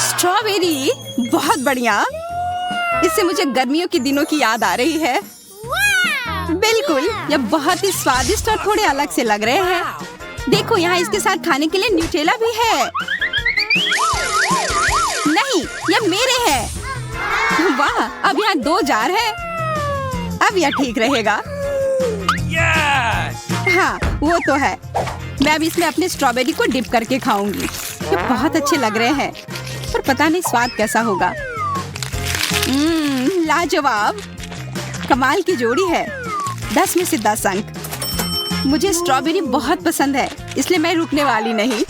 Strawberry बहुत बढ़िया। इससे मुझे गर्मियों के दिनों की याद आ रही है। बिल्कुल, ये बहुत ही स्वादिष्ट और थोड़े अलग से लग रहे हैं। देखो, यहाँ इसके साथ खाने के लिए न्यूटेला भी है। नहीं, ये मेरे हैं। वाह, अब यहाँ 2 जार है। अब यह ठीक रहेगा। हाँ, वो तो है। मैं अब इसमें अपने स्ट्रॉबेरी को डिप करके खाऊंगी। ये बहुत अच्छे लग रहे हैं, पर पता नहीं स्वाद कैसा होगा। लाजवाब, कमाल की जोड़ी है। 10 में से 10 अंक। मुझे स्ट्रॉबेरी बहुत पसंद है, इसलिए मैं रुकने वाली नहीं।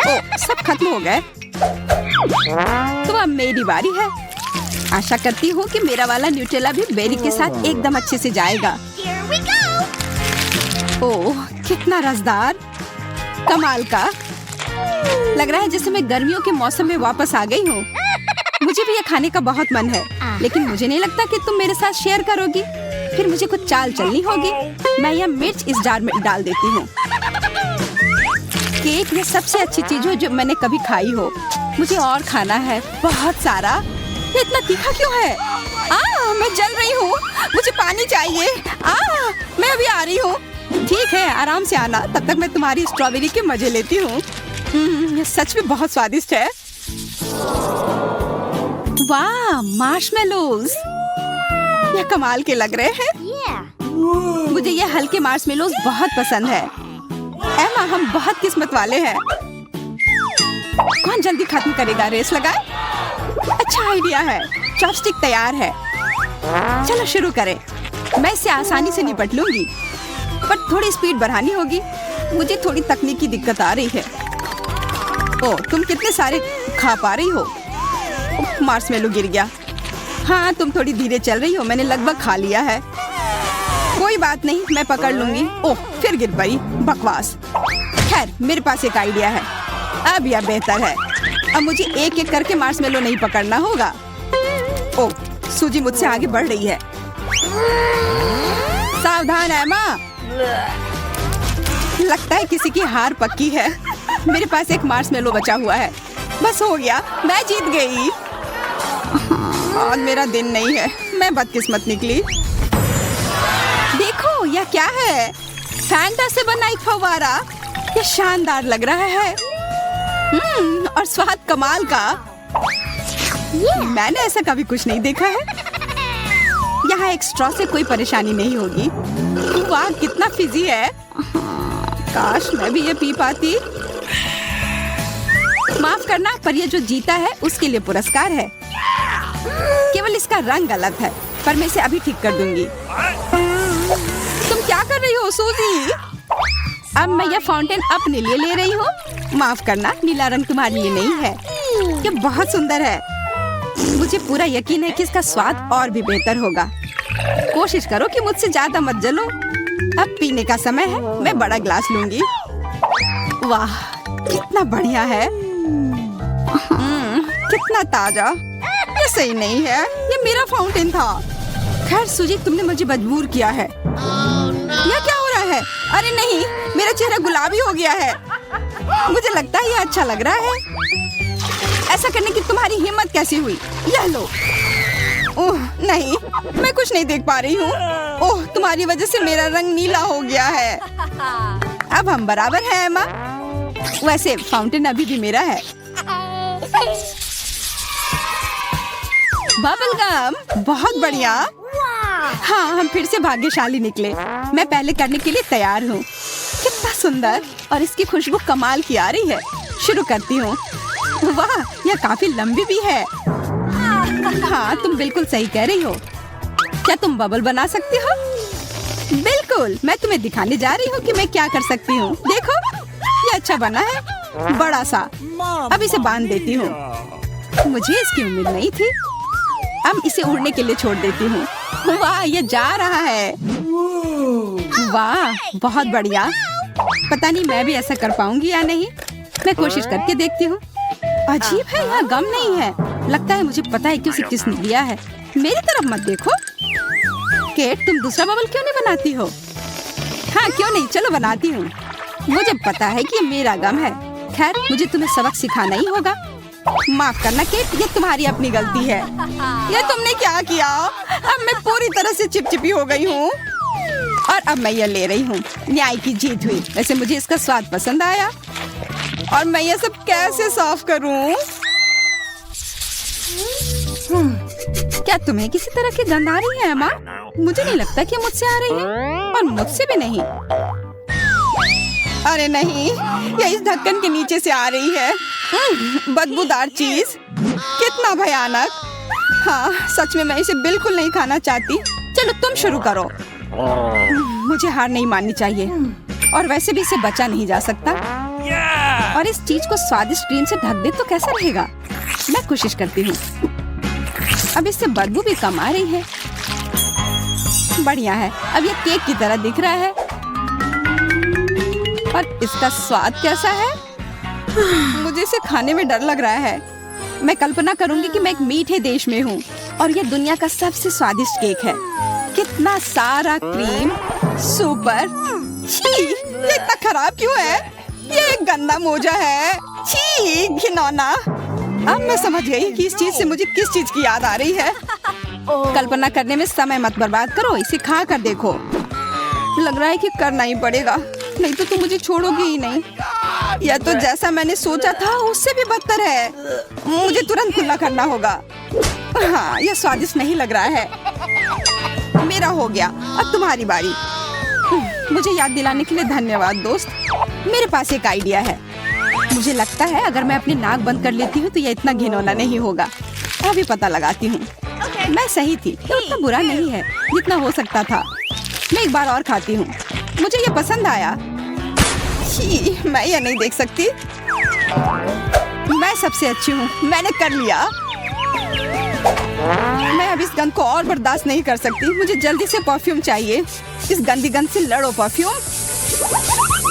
ओह, सब खत्म हो गए। तो अब मेरी बारी है। आशा करती हूँ कि मेरा वाला न्यूटेला भी बेरी के साथ एकदम अच्छे से जाएगा। ओह, कितना रसदार, कमाल का। लग रहा है जैसे मैं गर्मियों के मौसम में वापस आ गई हूँ। मुझे भी ये खाने का बहुत मन है, लेकिन मुझे नहीं लगता कि तुम मेरे साथ शेयर करोगी। फिर मुझे कुछ चाल चलनी होगी। मैं यह मिर्च इस जार में डाल देती हूँ। केक ये सबसे अच्छी चीज हो जो मैंने कभी खाई हो। मुझे और खाना है, बहुत सारा। ये इतना तीखा क्यों है? मैं जल रही हूँ। मुझे पानी चाहिए। मैं अभी आ रही हूँ। ठीक है, आराम से आना। तब तक मैं तुम्हारी स्ट्रॉबेरी के मजे लेती हूँ। ये सच में बहुत स्वादिष्ट है। वाह, मार्शमेलोज, ये कमाल के लग रहे हैं। मुझे ये हल्के मार्शमेलोज बहुत पसंद है। एमा, हम बहुत किस्मत वाले हैं। कौन जल्दी खत्म करेगा? रेस लगाए। अच्छा आइडिया है। चॉपस्टिक तैयार है। चलो शुरू करें। मैं इससे आसानी से निपट लूंगी, पर थोड़ी स्पीड बढ़ानी होगी। मुझे थोड़ी तकनीकी दिक्कत आ रही है। ओह, तुम कितने सारे खा पा रही हो? मार्शमेलो गिर गया। हाँ, तुम थोड़ी धीरे चल रही हो। मैंने लगभग खा लिया है। कोई बात नहीं, मैं पकड़ लूंगी। ओह, फिर गिर पड़ी। बकवास। खैर, मेरे पास एक आइडिया है। अब यह बेहतर है। अब मुझे एक एक करके मार्शमेलो नहीं पकड़ना होगा। ओह, सूजी मुझसे आगे बढ़ रही है। सावधान एमा। लगता है किसी की हार पक्की है। मेरे पास एक मार्शमेलो बचा हुआ है। बस हो गया, मैं जीत गई। आज मेरा दिन नहीं है। मैं बदकिस्मत निकली। देखो, यह क्या है? फैंटा से बना एक फव्वारा। यह शानदार लग रहा है। और स्वाद कमाल का। मैंने ऐसा कभी कुछ नहीं देखा है। यहाँ एक स्ट्रॉ से कोई परेशानी नहीं होगी। वाह, कितना फिजी है। काश मैं भी ये पी पाती। माफ करना, पर ये जो जीता है उसके लिए पुरस्कार है। केवल इसका रंग गलत है, पर मैं इसे अभी ठीक कर दूंगी। तुम क्या कर रही हो सूजी? अब मैं यह फाउंटेन अपने लिए ले रही हूँ। माफ करना, नीला रंग तुम्हारे लिए नहीं है। ये बहुत सुंदर है। मुझे पूरा यकीन है कि इसका स्वाद और भी बेहतर होगा। कोशिश करो कि मुझसे ज्यादा मत जलो। अब पीने का समय है। मैं बड़ा ग्लास लूंगी। वाह, कितना बढ़िया है। कितना ताजा। ये सही नहीं है। ये मेरा फाउंटेन था। खैर सूजी, तुमने मुझे मजबूर किया है। यह क्या हो रहा है? अरे नहीं, मेरा चेहरा गुलाबी हो गया है। मुझे लगता है ये अच्छा लग रहा है। ऐसा करने की तुम्हारी हिम्मत कैसी हुई? यह लो। ओह नहीं, मैं कुछ नहीं देख पा रही हूँ। ओह, तुम्हारी वजह से मेरा रंग नीला हो गया है। अब हम बराबर हैं एमा। वैसे फाउंटेन अभी भी मेरा है। बबल गम, बहुत बढ़िया। हाँ, हम फिर से भाग्यशाली निकले। मैं पहले करने के लिए तैयार हूँ। कितना सुंदर, और इसकी खुशबू कमाल की आ रही है। शुरू करती हूँ। वाह, यह काफी लंबी भी है। हाँ, तुम बिल्कुल सही कह रही हो। क्या तुम बबल बना सकती हो? बिल्कुल, मैं तुम्हें दिखाने जा रही हूँ कि मैं क्या कर सकती हूँ। देखो, ये अच्छा बना है, बड़ा सा। अब इसे बांध देती हूँ। मुझे इसकी उम्मीद नहीं थी। अब इसे उड़ने के लिए छोड़ देती हूँ। वाह, ये जा रहा है। वाह, बहुत बढ़िया। पता नहीं मैं भी ऐसा कर पाऊंगी या नहीं। मैं कोशिश करके देखती हूँ। अजीब है, यहाँ गम नहीं है। लगता है मुझे पता है कि उसे किसने दिया है। मेरी तरफ मत देखो। केट, तुम दूसरा बबल क्यों नहीं बनाती हो? हाँ, क्यों नहीं, चलो बनाती हूँ। मुझे पता है कि ये मेरा गम है। खैर, मुझे तुम्हें सबक सिखाना ही होगा। माफ करना केट, ये तुम्हारी अपनी गलती है। ये तुमने क्या किया? अब मैं पूरी तरह से चिपचिपी हो गई हूँ और अब मैं ये ले रही हूँ। न्याय की जीत हुई। वैसे मुझे इसका स्वाद पसंद आया और मैं ये सब कैसे साफ करूँ? क्या तुम्हें किसी तरह की गंध आ रही है एमा? मुझे नहीं लगता कि मुझसे आ रही है और मुझसे भी नहीं। अरे नहीं, ये इस ढक्कन के नीचे से आ रही है। बदबूदार चीज, कितना भयानक। हाँ, सच में मैं इसे बिल्कुल नहीं खाना चाहती। चलो तुम शुरू करो। मुझे हार नहीं माननी चाहिए और वैसे भी इसे बचा नहीं जा सकता। और इस चीज को स्वादिष्ट क्रीम से ढक दे तो कैसा रहेगा? मैं कोशिश करती हूँ। अब इससे बदबू भी कम आ रही है। बढ़िया है, अब ये केक की तरह दिख रहा है। और इसका स्वाद कैसा है? मुझे इसे खाने में डर लग रहा है। मैं कल्पना करूंगी कि मैं एक मीठे देश में हूँ और ये दुनिया का सबसे स्वादिष्ट केक है। कितना सारा क्रीम, सुपर। छी, ये इतना खराब क्यों है? ये एक गंदा मोजा है। छी, घिनौना। अब मैं समझ गई कि इस चीज से मुझे किस चीज की याद आ रही है। कल्पना करने में समय मत बर्बाद करो, इसे खा कर देखो। लग रहा है कि करना ही पड़ेगा, नहीं तो तुम मुझे छोड़ोगी ही नहीं। यह तो जैसा मैंने सोचा था उससे भी बदतर है। मुझे तुरंत खुला करना होगा। हाँ, यह स्वादिष्ट नहीं लग रहा है। मेरा हो गया, अब तुम्हारी बारी। मुझे याद दिलाने के लिए धन्यवाद दोस्त। मेरे पास एक आइडिया है। मुझे लगता है अगर मैं अपनी नाक बंद कर लेती हूँ तो यह इतना घिनौना नहीं होगा। अभी पता लगाती हूँ। मैं सही थी, ये उतना बुरा नहीं है जितना हो सकता था। मैं एक बार और खाती हूँ। मुझे ये पसंद आया। छी, मैं ये नहीं देख सकती। मैं सबसे अच्छी हूँ, मैंने कर लिया। मैं अब इस गंध को और बर्दाश्त नहीं कर सकती। मुझे जल्दी से परफ्यूम चाहिए। इस गंदी गंध से लड़ो परफ्यूम।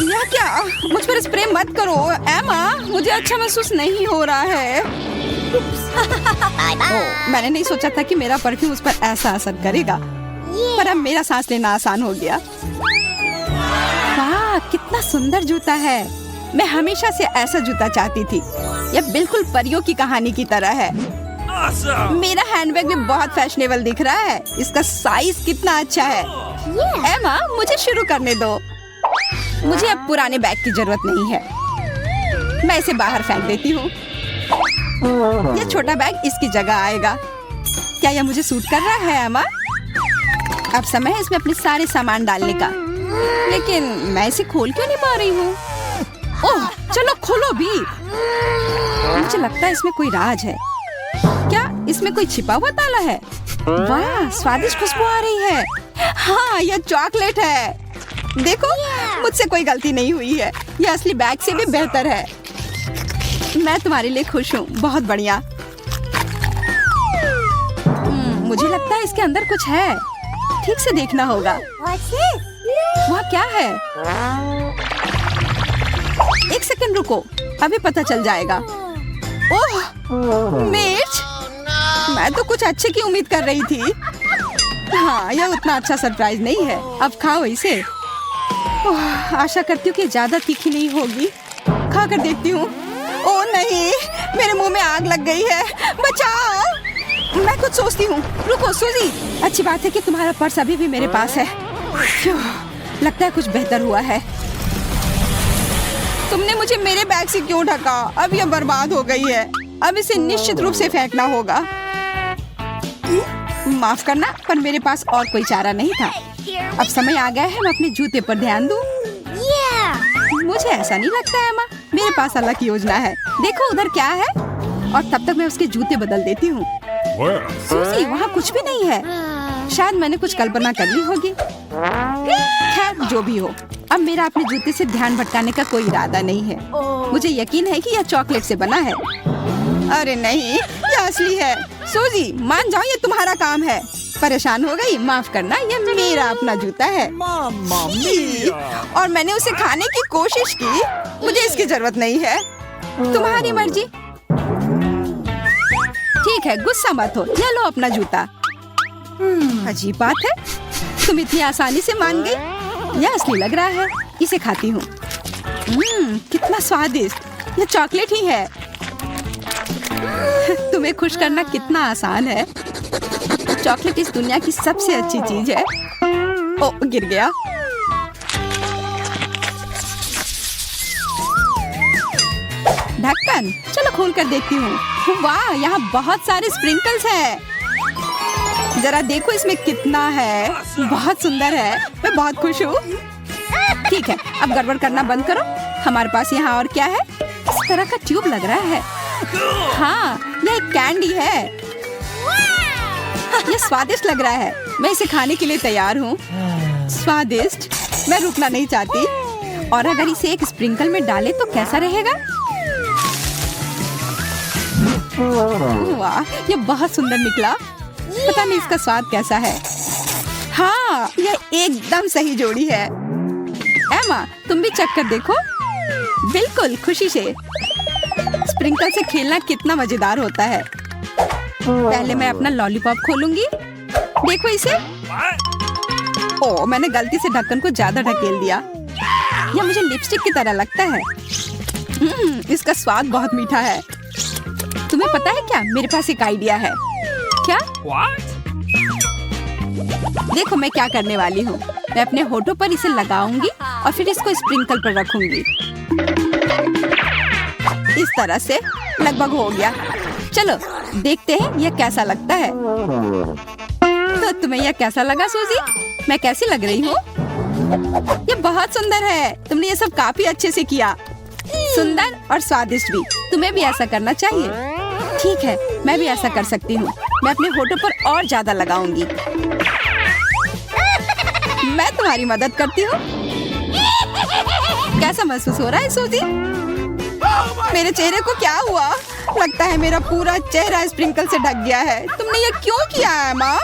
यह क्या? मुझ पर स्प्रे मत करो एमा, मुझे अच्छा महसूस नहीं हो रहा है। मैंने नहीं सोचा था कि मेरा परफ्यूम उस पर ऐसा असर करेगा, पर अब मेरा सांस लेना आसान हो गया। वाह, कितना सुंदर जूता है। मैं हमेशा से ऐसा जूता चाहती थी। यह बिल्कुल परियों की कहानी की तरह है। मेरा हैंडबैग भी बहुत फैशनेबल दिख रहा है। इसका साइज कितना अच्छा है। एमा, मुझे शुरू करने दो। मुझे अब पुराने बैग की जरूरत नहीं है। मैं इसे बाहर फेंक देती हूँ। यह छोटा बैग इसकी जगह आएगा। क्या यह मुझे सूट कर रहा है एमा? अब समय है इसमें अपने सारे सामान डालने का। लेकिन मैं इसे खोल क्यों नहीं पा रही हूँ? ओह, चलो खोलो भी। मुझे लगता है इसमें कोई राज है। क्या इसमें कोई छिपा हुआ ताला है? वाह, स्वादिष्ट खुशबू आ रही है। हाँ, यह चॉकलेट है। देखो, मुझसे कोई गलती नहीं हुई है। यह असली बैग से भी बेहतर है। मैं तुम्हारे लिए खुश हूँ। बहुत बढ़िया। मुझे लगता है इसके अंदर कुछ है। ठीक से देखना होगा। वह क्या है? एक सेकंड रुको, अभी पता चल जाएगा। ओह, मिर्च। मैं तो कुछ अच्छे की उम्मीद कर रही थी। हाँ, यह उतना अच्छा सरप्राइज नहीं है। अब खाओ इसे। आशा करती हूँ कि ज्यादा तीखी नहीं होगी। खा कर देखती हूँ। ओह नहीं, मेरे मुंह में आग लग गई है। बचाओ। मैं कुछ सोचती हूँ। रुको सूजी, अच्छी बात है कि तुम्हारा पर्स अभी भी मेरे पास है। लगता है कुछ बेहतर हुआ है। तुमने मुझे मेरे बैग से क्यों ढका? अब यह बर्बाद हो गई है। अब इसे निश्चित रूप से फेंकना होगा। माफ करना, पर मेरे पास और कोई चारा नहीं था। अब समय आ गया है मैं अपने जूते पर ध्यान दूं। मुझे ऐसा नहीं लगता है एमा, मेरे पास अलग योजना है। देखो उधर क्या है। और तब तक मैं उसके जूते बदल देती हूँ। सूजी, वहाँ कुछ भी नहीं है। शायद मैंने कुछ कल्पना कर ली होगी। खैर, जो भी हो, अब मेरा अपने जूते से ध्यान भटकाने का कोई इरादा नहीं है। मुझे यकीन है कि यह चॉकलेट से बना है। अरे नहीं, यह असली है। सूजी, मान जाओ ये तुम्हारा काम है। परेशान हो गई? माफ करना, ये मेरा अपना जूता है। और मैंने उसे खाने की कोशिश की। मुझे इसकी जरूरत नहीं है। तुम्हारी मर्जी। ठीक है, गुस्सा मत हो। ये लो अपना जूता। अजीब बात है, तुम इतनी आसानी से मान गई। यह असली लग रहा है। इसे खाती हूँ। कितना स्वादिष्ट। ये चॉकलेट ही है। तुम्हें खुश करना कितना आसान है। चॉकलेट इस दुनिया की सबसे अच्छी चीज है। ओ, गिर गया। ढक्कन, चलो खोल कर देखती हूँ। वाह, यहाँ बहुत सारे स्प्रिंकल्स हैं। जरा देखो इसमें कितना है। बहुत सुंदर है। मैं बहुत खुश हूँ। ठीक है, अब गड़बड़ करना बंद करो। हमारे पास यहाँ और क्या है? इस तरह का ट्यूब लग रहा है। हाँ, यह एक कैंडी है। यह स्वादिष्ट लग रहा है। मैं इसे खाने के लिए तैयार हूँ। स्वादिष्ट, मैं रुकना नहीं चाहती। और अगर इसे एक स्प्रिंकल में डाले तो कैसा रहेगा? वाह, यह बहुत सुंदर निकला। पता नहीं इसका स्वाद कैसा है। हाँ, यह एकदम सही जोड़ी है। एमा, तुम भी चख कर देखो। बिल्कुल, खुशी से। स्प्रिंकल से खेलना कितना मजेदार होता है। पहले मैं अपना लॉलीपॉप खोलूंगी। देखो इसे। ओ, मैंने गलती से ढक्कन को ज्यादा ढकेल दिया। यह मुझे लिपस्टिक की तरह लगता है। इसका स्वाद बहुत मीठा है। तुम्हें पता है क्या, मेरे पास एक आइडिया है। क्या? देखो मैं क्या करने वाली हूँ। मैं अपने होठों पर इसे लगाऊंगी और फिर इसको स्प्रिंकल पर रखूंगी। इस तरह से लगभग हो गया। चलो देखते हैं यह कैसा लगता है। तो तुम्हें यह कैसा लगा सूजी? मैं कैसी लग रही हूँ? ये बहुत सुंदर है। तुमने ये सब काफी अच्छे से किया। सुंदर और स्वादिष्ट भी। तुम्हें भी ऐसा करना चाहिए। ठीक है, मैं भी ऐसा कर सकती हूँ। मैं अपने होठों पर और ज्यादा लगाऊंगी। मैं तुम्हारी मदद करती हूँ। कैसा महसूस हो रहा है सूजी? मेरे चेहरे को क्या हुआ? लगता है मेरा पूरा चेहरा स्प्रिंकल से ढक गया है। तुमने ये क्यों किया है माँ?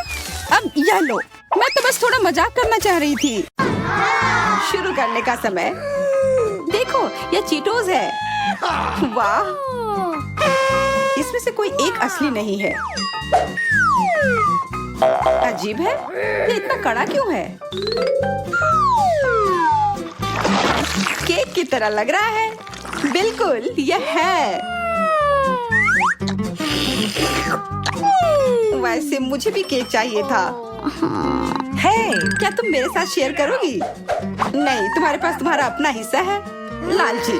अब यह लो। मैं तो बस थोड़ा मजाक करना चाह रही थी। शुरू करने का समय। देखो, ये चीटोस है। वाह, इसमें से कोई एक असली नहीं है। अजीब है, ये इतना कड़ा क्यों है? केक की तरह लग रहा है। बिल्कुल, यह है। वैसे मुझे भी केक चाहिए था। है, क्या तुम मेरे साथ शेयर करोगी? नहीं, तुम्हारे पास तुम्हारा अपना हिस्सा है। लालची।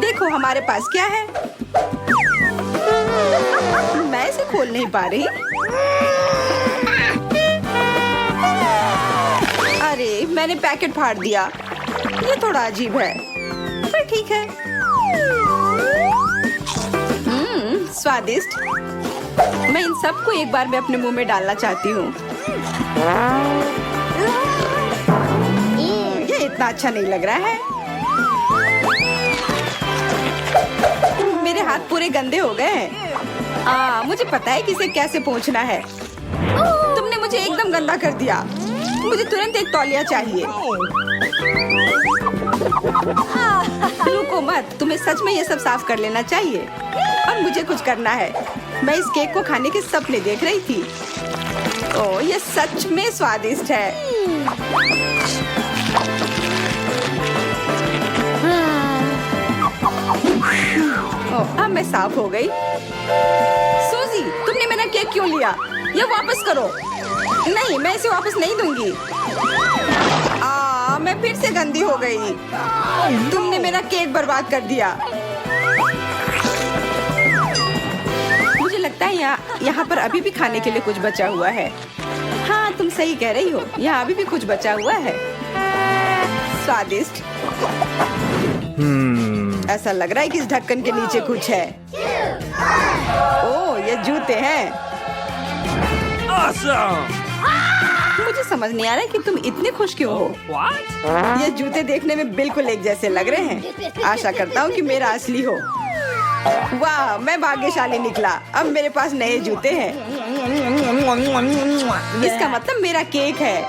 देखो हमारे पास क्या है। मैं इसे खोल नहीं पा रही। अरे, मैंने पैकेट फाड़ दिया। ये थोड़ा अजीब है, पर ठीक है। स्वादिष्ट। मैं इन सब को एक बार में अपने मुंह में डालना चाहती हूँ। ये इतना अच्छा नहीं लग रहा है। मेरे हाथ पूरे गंदे हो गए हैं। मुझे पता है कि इसे कैसे पोंछना है। तुमने मुझे एकदम गंदा कर दिया। मुझे तुरंत एक तौलिया चाहिए। रुको मत, तुम्हें सच में ये सब साफ कर लेना चाहिए। और मुझे कुछ करना है। मैं इस केक को खाने के सपने देख रही थी। ओह, ये सच में स्वादिष्ट है। ओह, अब मैं साफ हो गई। सूजी, तुमने मेरा केक क्यों लिया? ये वापस करो। नहीं, मैं इसे वापस नहीं दूंगी। मैं फिर से गंदी हो गई। तुमने मेरा केक बर्बाद कर दिया। मुझे लगता है यहाँ पर अभी भी खाने के लिए कुछ बचा हुआ है। हाँ, तुम सही कह रही हो। यहाँ अभी भी कुछ बचा हुआ है। स्वादिष्ट। ऐसा लग रहा है कि इस ढक्कन के नीचे कुछ है। ओह, ये जूते हैं। Awesome! मुझे समझ नहीं आ रहा है कि तुम इतने खुश क्यों हो। What? ये जूते देखने में बिल्कुल एक जैसे लग रहे हैं। आशा करता हूँ कि मेरा असली हो। वाह, मैं भाग्यशाली निकला। अब मेरे पास नए जूते हैं। इसका मतलब मेरा केक है।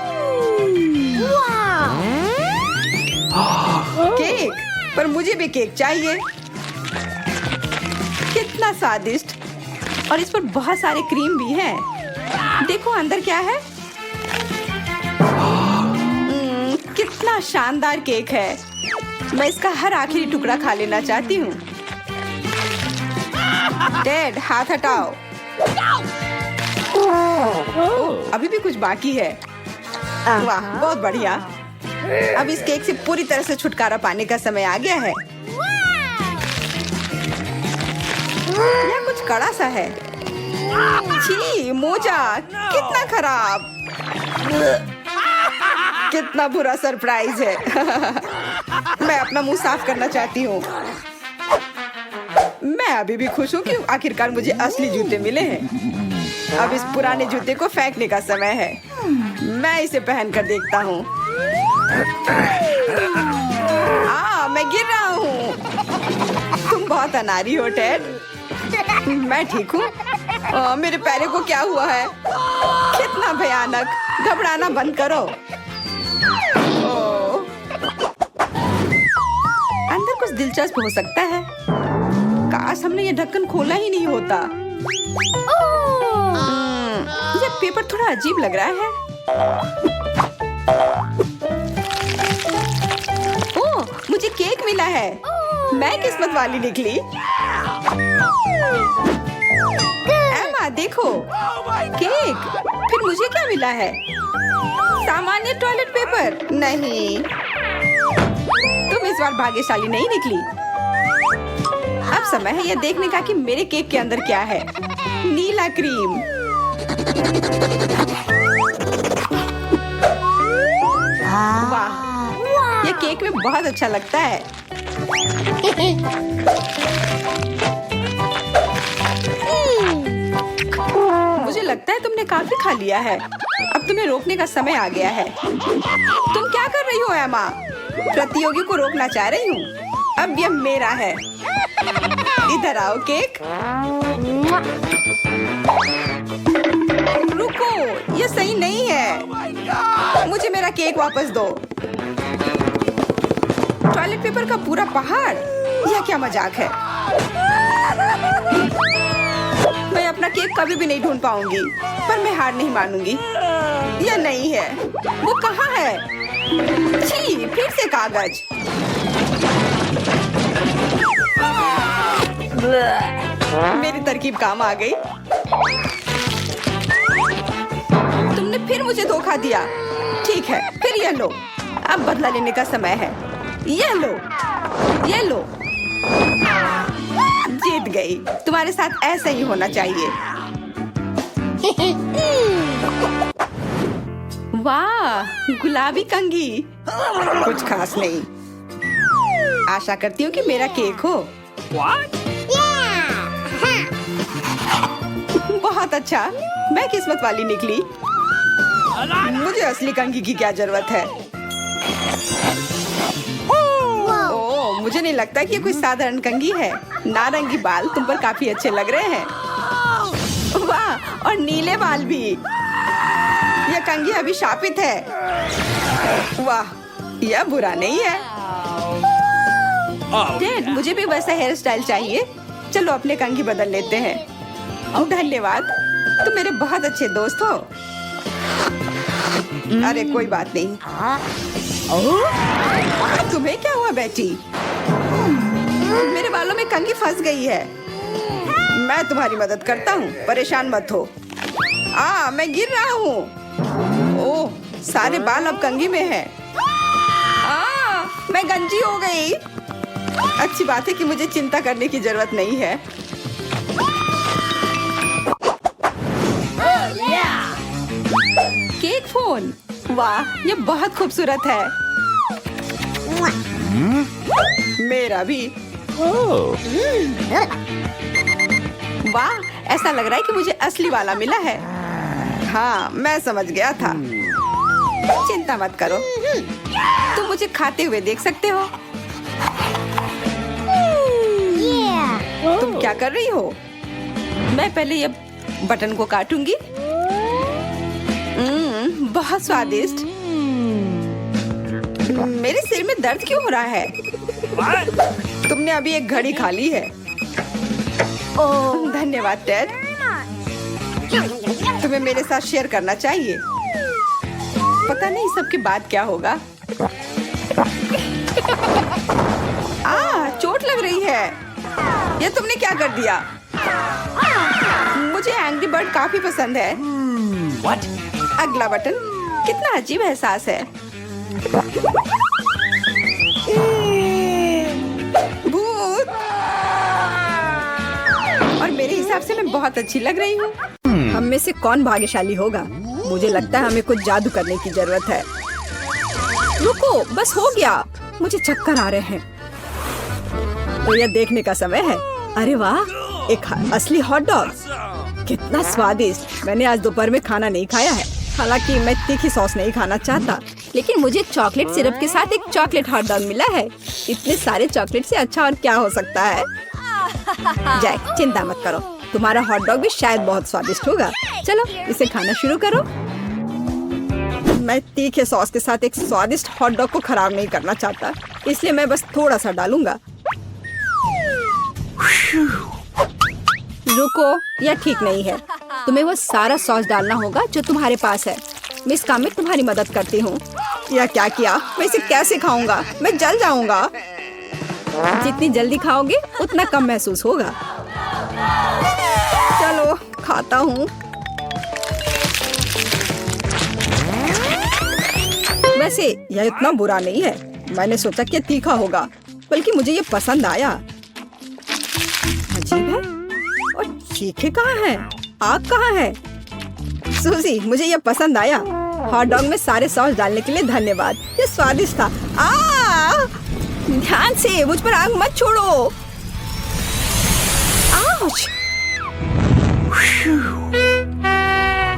केक, पर मुझे भी केक चाहिए। कितना स्वादिष्ट। और इस पर बहुत सारे क्रीम भी हैं। देखो अंदर क्या है। कितना कितना शानदार केक है। मैं इसका हर आखिरी टुकड़ा खा लेना चाहती हूँ। टेड, हाथ हटाओ। अभी भी कुछ बाकी है। वाह, बहुत बढ़िया। अब इस केक से पूरी तरह से छुटकारा पाने का समय आ गया है। यह कुछ कड़ा सा है। छी, मोजा कितना खराब। कितना बुरा सरप्राइज है। मैं अपना मुंह साफ करना चाहती हूँ। मैं अभी भी खुश हूँ कि आखिरकार मुझे असली जूते मिले हैं। अब इस पुराने जूते को फेंकने का समय है। मैं इसे पहन कर देखता हूँ। मैं गिर रहा हूँ। तुम बहुत अनाड़ी हो टेड। मैं ठीक हूँ। मेरे पैरों को क्या हुआ है? कितना भयानक। घबराना बंद करो। अंदर कुछ दिलचस्प हो सकता है। काश हमने ये ढक्कन खोला ही नहीं होता। ये पेपर थोड़ा अजीब लग रहा है। ओह, मुझे केक मिला है। मैं किस्मत वाली निकली। एमा, देखो केक। फिर मुझे क्या मिला है? सामान्य टॉयलेट पेपर नहीं। तुम इस बार भाग्यशाली नहीं निकली। अब समय है यह देखने का कि मेरे केक के अंदर क्या है। नीला क्रीम। वाह, यह केक में बहुत अच्छा लगता है। मुझे लगता है तुमने काफी खा लिया है। अब तुम्हें रोकने का समय आ गया है। तुम क्या कर रही हो एमा? प्रतियोगी को रोकना चाह रही हूँ। अब यह मेरा है। इधर आओ केक। रुको, यह सही नहीं है। मुझे मेरा केक वापस दो। टॉयलेट पेपर का पूरा पहाड़। यह क्या मजाक है? मैं अपना केक कभी भी नहीं ढूंढ पाऊंगी, पर मैं हार नहीं मानूंगी। यह नहीं है। वो कहाँ है? छी, फिर से कागज। मेरी तरकीब काम आ गई। तुमने फिर मुझे धोखा दिया। ठीक है, फिर यह लो। अब बदला लेने का समय है। यह लो, यह लो। जीत गई। तुम्हारे साथ ऐसा ही होना चाहिए। वाह, गुलाबी कंघी। कुछ खास नहीं। आशा करती हूँ कि मेरा केक हो। बहुत अच्छा। मैं किस्मत वाली निकली। मुझे असली कंघी की क्या जरूरत है? ओह, मुझे नहीं लगता कि ये कोई साधारण कंघी है। नारंगी बाल तुम पर काफी अच्छे लग रहे हैं। वाह, और नीले बाल भी। यह कंघी अभिशापित है। वाह, यह बुरा नहीं है। डैड, मुझे भी वैसा हेयर स्टाइल चाहिए। चलो अपने कंघी बदल लेते हैं। धन्यवाद, तुम मेरे बहुत अच्छे दोस्त हो। अरे कोई बात नहीं। तुम्हें क्या हुआ बेटी? मेरे बालों में कंघी फंस गई है। मैं तुम्हारी मदद करता हूँ, परेशान मत हो। मैं गिर रहा हूँ। ओह, सारे बाल अब कंघी में हैं। मैं गंजी हो गई। अच्छी बात है कि मुझे चिंता करने की जरूरत नहीं है। Cake phone. वाह, ये बहुत खूबसूरत है। मेरा भी। वाह, ऐसा लग रहा है कि मुझे असली वाला मिला है। हाँ, मैं समझ गया था। चिंता मत करो, तुम मुझे खाते हुए देख सकते हो। तुम क्या कर रही हो? मैं पहले ये बटन को काटूंगी। बहुत स्वादिष्ट। मेरे सिर में दर्द क्यों हो रहा है? तुमने अभी एक घड़ी खा ली है। धन्यवाद टेड। तुम्हें मेरे साथ शेयर करना चाहिए। पता नहीं सबके बाद क्या होगा। चोट लग रही है। ये तुमने क्या कर दिया? मुझे एंग्री बर्ड काफी पसंद है। What? अगला बटन। कितना अजीब एहसास है। भूत। और मेरे हिसाब से मैं बहुत अच्छी लग रही हूँ। हम में से कौन भाग्यशाली होगा? मुझे लगता है हमें कुछ जादू करने की जरूरत है। रुको, बस हो गया। मुझे चक्कर आ रहे हैं। तो यह देखने का समय है। अरे वाह, एक असली हॉट डॉग। कितना स्वादिष्ट। मैंने आज दोपहर में खाना नहीं खाया है। हालांकि मैं तीखी सॉस नहीं खाना चाहता, लेकिन मुझे चॉकलेट सिरप के साथ एक चॉकलेट हॉट डॉग मिला है। इतने सारे चॉकलेट से अच्छा और क्या हो सकता है? जैक, चिंता मत करो, तुम्हारा हॉट डॉग भी शायद बहुत स्वादिष्ट होगा। चलो इसे खाना शुरू करो। मैं तीखे सॉस के साथ एक स्वादिष्ट हॉट डॉग को खराब नहीं करना चाहता, इसलिए मैं बस थोड़ा सा डालूंगा। रुको, यह ठीक नहीं है। तुम्हें वो सारा सॉस डालना होगा जो तुम्हारे पास है। मैं इस काम में तुम्हारी मदद करती हूँ। यह क्या किया? मैं इसे कैसे खाऊंगा? मैं जल जाऊंगा। जितनी जल्दी खाओगे उतना कम महसूस होगा। चलो खाता हूँ। वैसे यह इतना बुरा नहीं है। मैंने सोचा कि तीखा होगा, बल्कि मुझे ये पसंद आया। अजीब है। और चीखे कहाँ हैं? आग कहाँ है? सूजी, मुझे ये पसंद आया। हॉट डॉग में सारे सॉस डालने के लिए धन्यवाद। ये स्वादिष्ट था। ध्यान से, मुझ पर आग मत छोड़ो। आउच!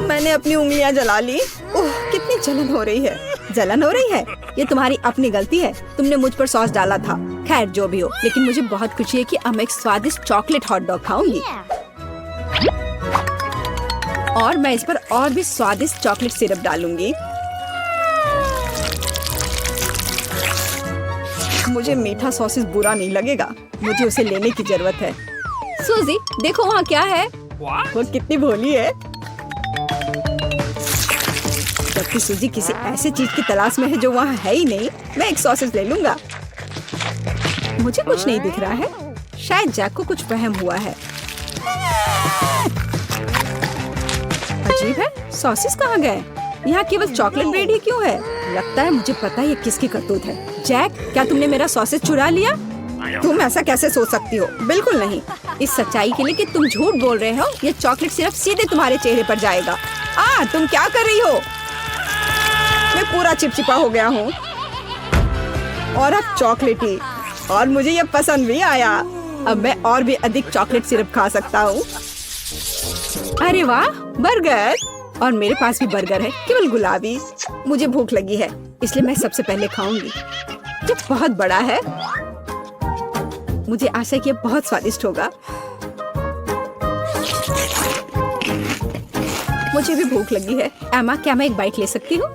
मैंने अपनी उंगलियां जला ली। ओह, कितनी जलन हो रही है। जलन हो रही है? ये तुम्हारी अपनी गलती है। तुमने मुझ पर सॉस डाला था। खैर जो भी हो, लेकिन मुझे बहुत खुशी है कि अब मैं एक स्वादिष्ट चॉकलेट हॉट डॉग खाऊंगी। और मैं इस पर और भी स्वादिष्ट चॉकलेट सिरप डालूंगी। मुझे मीठा सॉसेस बुरा नहीं लगेगा। मुझे उसे लेने की जरूरत है। सूजी, देखो वहाँ क्या है। वो कितनी भोली है। जबकि सूजी किसी ऐसी चीज की तलाश में है जो वहाँ है ही नहीं। मैं एक सॉसेस ले लूंगा। मुझे कुछ नहीं दिख रहा है। शायद जैक को कुछ वहम हुआ है। अजीब है, सॉसेस कहाँ गए? यहाँ केवल चॉकलेट ब्रेड ही क्यों है? लगता है मुझे पता है ये किसकी करतूत है। जैक, क्या तुमने मेरा सॉसेस चुरा लिया? तुम ऐसा कैसे सोच सकती हो? बिल्कुल नहीं। इस सच्चाई के लिए कि तुम झूठ बोल रहे हो, ये चॉकलेट सिर्फ सीधे तुम्हारे चेहरे पर जाएगा। तुम क्या कर रही हो? मैं पूरा चिपचिपा हो गया हूँ। और अब चॉकलेटी, और मुझे ये पसंद भी आया। अब मैं और भी अधिक चॉकलेट सिरप खा सकता हूँ। अरे वाह, बर्गर! और मेरे पास भी बर्गर है, केवल गुलाबी। मुझे भूख लगी है, इसलिए मैं सबसे पहले खाऊंगी। ये बहुत बड़ा है। मुझे आशा है कि ये बहुत स्वादिष्ट होगा। मुझे भी भूख लगी है। एमा, क्या मैं एक बाइट ले सकती हूँ?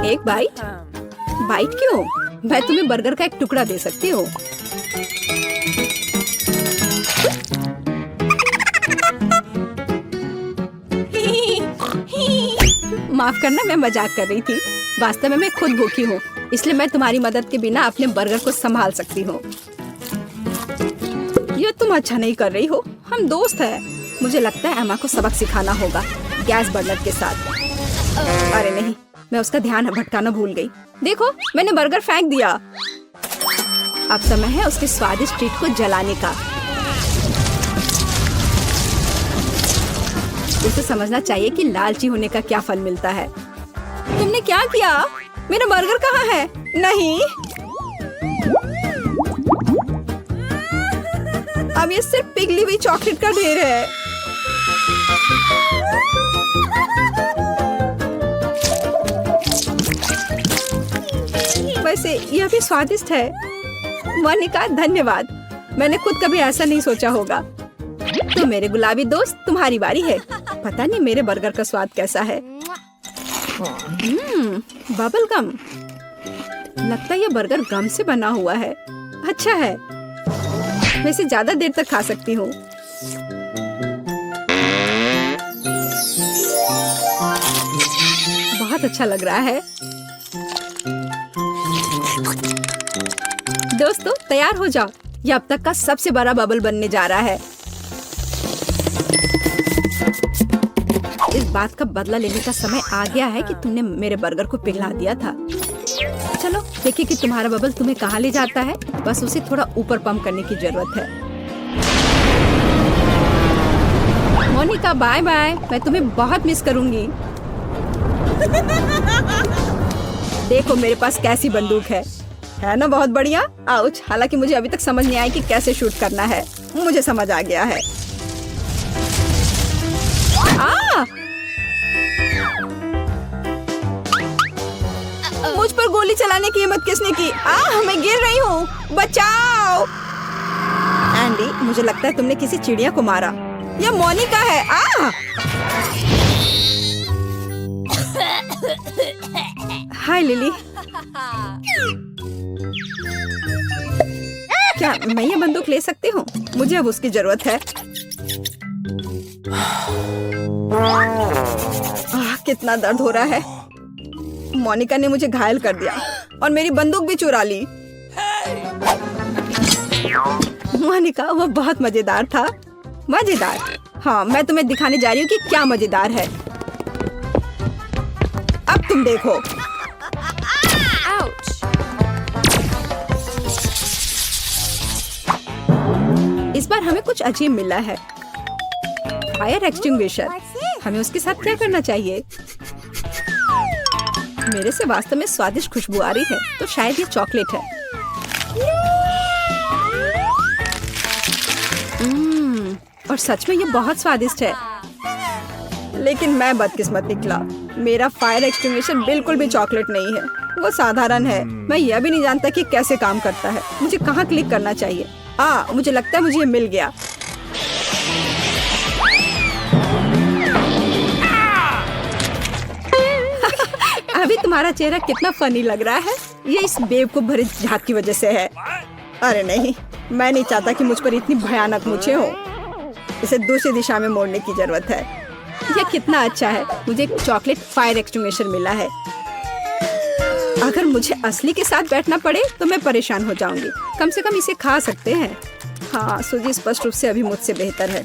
एक बाइट? बाइट क्यों? मैं तुम्हें बर्गर का एक टुकड़ा दे सकती हूँ। माफ करना, मैं मजाक कर रही थी। वास्तव में मैं खुद भूखी हूँ, इसलिए मैं तुम्हारी मदद के बिना अपने बर्गर को संभाल सकती हूँ। ये तुम अच्छा नहीं कर रही हो। हम दोस्त हैं। मुझे लगता है एमा को सबक सिखाना होगा गैस बर्नर के साथ। अरे नहीं, मैं उसका ध्यान भटकाना भूल गई। देखो, मैंने बर्गर फेंक दिया। अब समय है उसके स्वादिष्ट ट्रीट को जलाने का। उसे समझना चाहिए कि लालची होने का क्या फल मिलता है। तुमने क्या किया? मेरा बर्गर कहाँ है? नहीं, अब ये सिर्फ पिघली हुई चॉकलेट का ढेर है। वैसे यह भी स्वादिष्ट है। मोनिका, धन्यवाद। मैंने खुद कभी ऐसा नहीं सोचा होगा। तो मेरे गुलाबी दोस्त, तुम्हारी बारी है। पता नहीं मेरे बर्गर का स्वाद कैसा है। Bubble gum. लगता है ये बर्गर गम से बना हुआ है। अच्छा है, मैं इसे ज्यादा देर तक खा सकती हूँ। बहुत अच्छा लग रहा है। दोस्तों तैयार हो जाओ, ये अब तक का सबसे बड़ा बबल बनने जा रहा है। इस बात का बदला लेने का समय आ गया है कि तुमने मेरे बर्गर को पिघला दिया था। चलो देखिए कि तुम्हारा बबल तुम्हें कहाँ ले जाता है। बस उसे थोड़ा ऊपर पंप करने की जरूरत है। मोनिका बाय बाय, मैं तुम्हें बहुत मिस करूंगी। देखो मेरे पास कैसी बंदूक है ना, बहुत बढ़िया। आउच, हालांकि मुझे अभी तक समझ नहीं आया कि कैसे शूट करना है। मुझे समझ आ गया है। मुझ पर गोली चलाने की हिम्मत किसने की? मैं गिर रही हूँ, बचाओ। एंडी, मुझे लगता है तुमने किसी चिड़िया को मारा। यह मोनिका है। हाय लिली। क्या मैं ये बंदूक ले सकती हूँ? मुझे अब उसकी जरूरत है। कितना दर्द हो रहा है। मोनिका ने मुझे घायल कर दिया और मेरी बंदूक भी चुरा ली। मोनिका, वो बहुत मजेदार था। मजेदार? हाँ, मैं तुम्हें दिखाने जा रही हूँ कि क्या मजेदार है। अब तुम देखो। इस बार हमें कुछ अजीब मिला है। Fire extinguisher. हमें उसके साथ क्या करना चाहिए? मेरे से वास्तव में स्वादिष्ट खुशबू आ रही है, तो शायद ये चॉकलेट है। और सच में ये बहुत स्वादिष्ट है। लेकिन मैं बदकिस्मत निकला। मेरा फायर एक्सटिंग्विशर बिल्कुल भी चॉकलेट नहीं है, वो साधारण है। मैं यह भी नहीं जानता कि कैसे काम करता है। मुझे कहाँ क्लिक करना चाहिए? मुझे लगता है मुझे ये मिल गया। अभी तुम्हारा चेहरा कितना फनी लग रहा है। ये इस बेवकूफ भरे झाग की वजह से है। अरे नहीं, मैं नहीं चाहता कि मुझ पर इतनी भयानक मूंछें हो। इसे दूसरी दिशा में मोड़ने की जरूरत है। यह कितना अच्छा है। मुझे एक चॉकलेट फायर एक्सटिंग्विशर मिला है। अगर मुझे असली के साथ बैठना पड़े तो मैं परेशान हो जाऊंगी। कम से कम इसे खा सकते हैं। हाँ, सूजी स्पष्ट रूप से अभी मुझसे बेहतर है।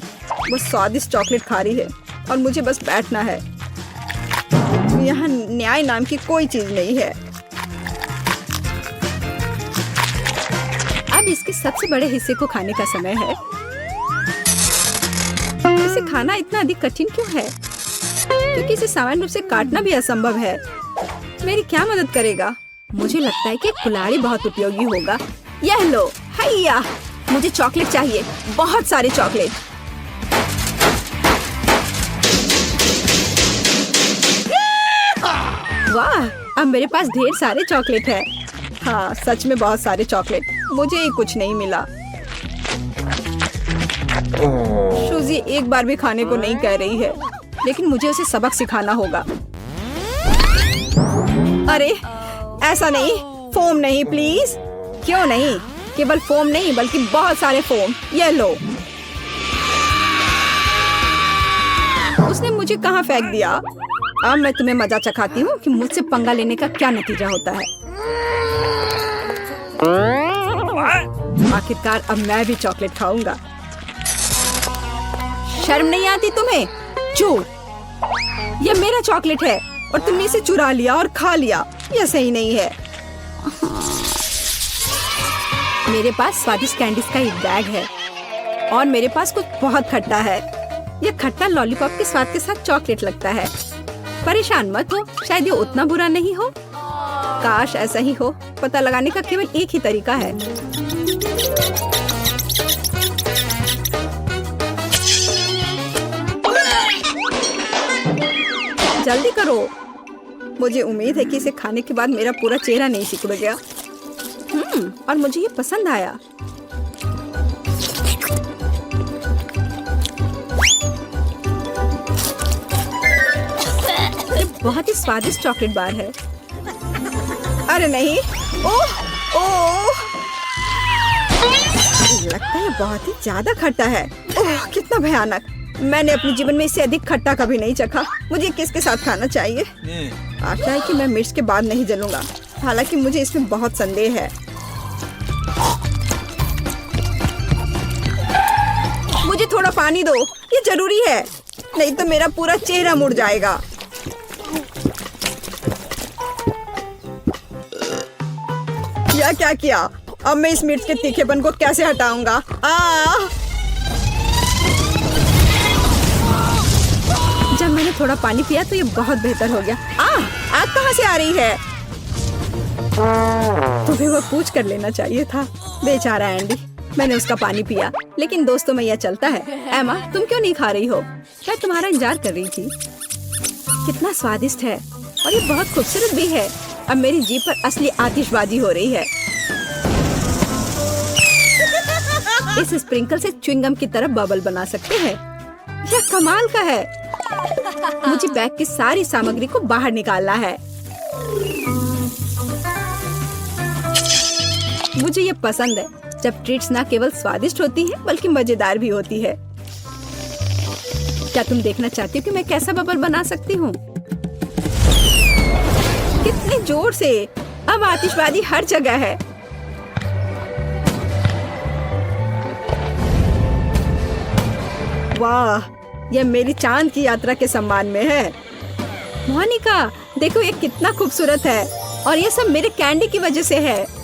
वो स्वादिष्ट चॉकलेट खा रही है और मुझे बस बैठना है। यहाँ न्याय नाम की कोई चीज नहीं है। अब इसके सबसे बड़े हिस्से को खाने का समय है। इसे खाना इतना अधिक कठिन क्यों है? क्योंकि इसे सामान्य रूप से काटना भी असंभव है। मेरी क्या मदद करेगा? मुझे लगता है कि कुल्हाड़ी बहुत उपयोगी होगा। यह लो, हैया। मुझे चॉकलेट चाहिए, बहुत सारे चॉकलेट। वाह, अब मेरे पास ढेर सारे चॉकलेट है। हाँ, सच में बहुत सारे चॉकलेट। मुझे ही कुछ नहीं मिला। सूजी एक बार भी खाने को नहीं कह रही है, लेकिन मुझे उसे सबक सिखाना होगा। अरे ऐसा नहीं, फोम नहीं प्लीज। क्यों नहीं? केवल फोम नहीं बल्कि बहुत सारे फोम। ये लो। उसने मुझे कहाँ फेंक दिया? अब मैं तुम्हें मजा चखाती हूँ कि मुझसे पंगा लेने का क्या नतीजा होता है। आखिरकार अब मैं भी चॉकलेट खाऊंगा। शर्म नहीं आती तुम्हें? चोर, यह मेरा चॉकलेट है और तुमने इसे चुरा लिया और खा लिया। यह सही नहीं है। मेरे पास स्वादिष्ट कैंडीज का एक बैग है और मेरे पास कुछ बहुत खट्टा है। यह खट्टा लॉलीपॉप के स्वाद के साथ चॉकलेट लगता है। परेशान मत हो, शायद ये उतना बुरा नहीं हो। काश ऐसा ही हो। पता लगाने का केवल एक ही तरीका है। जल्दी करो। मुझे उम्मीद है कि इसे खाने के बाद मेरा पूरा चेहरा नहीं सिकुड़ गया। और मुझे ये पसंद आया। ये बहुत ही स्वादिष्ट चॉकलेट बार है। अरे नहीं, ओह ओह, लगता है बहुत ही ज्यादा खट्टा है। ओह कितना भयानक। मैंने अपने जीवन में इससे अधिक खट्टा कभी नहीं चखा। मुझे किसके साथ खाना चाहिए? आशा है कि मैं मिर्च के बाद नहीं जलूंगा, हालांकि मुझे इसमें बहुत संदेह है। मुझे थोड़ा पानी दो, ये जरूरी है, नहीं तो मेरा पूरा चेहरा मुड़ जाएगा। यह क्या किया? अब मैं इस मिर्च के तीखेपन को कैसे हटाऊंगा? जब मैंने थोड़ा पानी पिया तो ये बहुत बेहतर हो गया। आग कहाँ से आ रही है? तुम्हें वो पूछ कर लेना चाहिए था। बेचारा एंडी, मैंने उसका पानी पिया, लेकिन दोस्तों में यह चलता है। एमा, तुम क्यों नहीं खा रही हो? मैं तुम्हारा इंतजार कर रही थी। कितना स्वादिष्ट है और ये बहुत खूबसूरत भी है। अब मेरी जीभ पर असली आतिशबाजी हो रही है। इस स्प्रिंकल से च्युइंगम की तरह बबल बना सकते हैं। यह कमाल का है। मुझे बैग की सारी सामग्री को बाहर निकालना है। मुझे ये पसंद है जब ट्रीट्स ना केवल स्वादिष्ट होती हैं बल्कि मजेदार भी होती है। क्या तुम देखना चाहती हो कि मैं कैसा बबल बना सकती हूँ? कितने जोर से! अब आतिशबाजी हर जगह है। वाह, यह मेरी चांद की यात्रा के सम्मान में है। मोनिका, देखो ये कितना खूबसूरत है और ये सब मेरे कैंडी की वजह से है।